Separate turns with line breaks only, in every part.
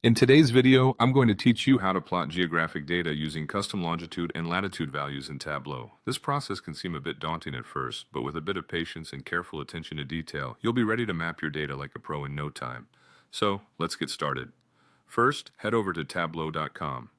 In today's video, I'm going to teach you how to plot geographic data using custom longitude and latitude values in Tableau. This process can seem a bit daunting at first, but with a bit of patience and careful attention to detail, you'll be ready to map your data like a pro in no time. So, let's get started. First, head over to Tableau.com.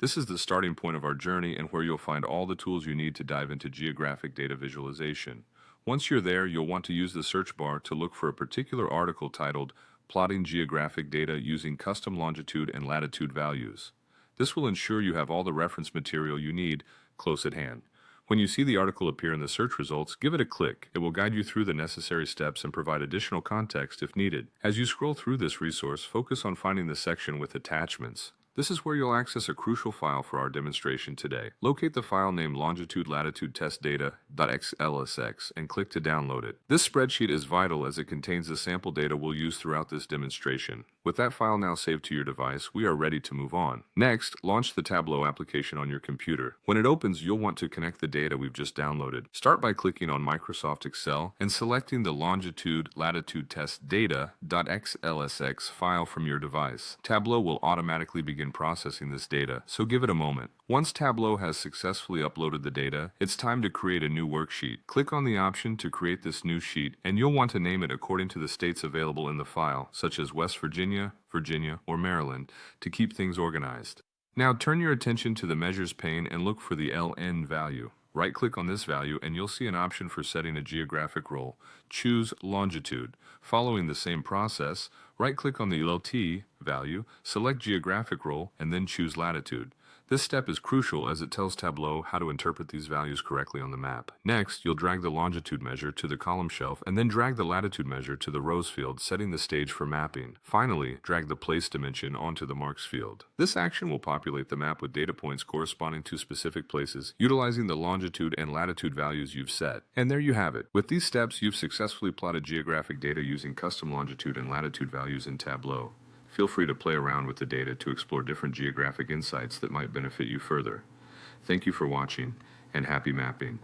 This is the starting point of our journey and where you'll find all the tools you need to dive into geographic data visualization. Once you're there, you'll want to use the search bar to look for a particular article titled Plotting Geographic Data Using Custom Longitude and Latitude Values. This will ensure you have all the reference material you need close at hand. When you see the article appear in the search results, give it a click. It will guide you through the necessary steps and provide additional context if needed. As you scroll through this resource, focus on finding the section with attachments. This is where you'll access a crucial file for our demonstration today. Locate the file named longitude-latitude test data.xlsx and click to download it. This spreadsheet is vital as it contains the sample data we'll use throughout this demonstration. With that file now saved to your device, we are ready to move on. Next, launch the Tableau application on your computer. When it opens, you'll want to connect the data we've just downloaded. Start by clicking on Microsoft Excel and selecting the longitude-latitude test data.xlsx file from your device. Tableau will automatically begin processing this data, so give it a moment. Once Tableau has successfully uploaded the data, it's time to create a new worksheet. Click on the option to create this new sheet, and you'll want to name it according to the states available in the file, such as West Virginia, Virginia, or Maryland, to keep things organized. Now turn your attention to the Measures pane and look for the LN value. Right-click on this value and you'll see an option for setting a geographic role. Choose Longitude. Following the same process, right-click on the LT value, select Geographic Role, and then choose Latitude. This step is crucial as it tells Tableau how to interpret these values correctly on the map. Next, you'll drag the longitude measure to the column shelf and then drag the latitude measure to the rows field, setting the stage for mapping. Finally, drag the place dimension onto the marks field. This action will populate the map with data points corresponding to specific places, utilizing the longitude and latitude values you've set. And there you have it. With these steps, you've successfully plotted geographic data using custom longitude and latitude values in Tableau. Feel free to play around with the data to explore different geographic insights that might benefit you further. Thank you for watching, and happy mapping.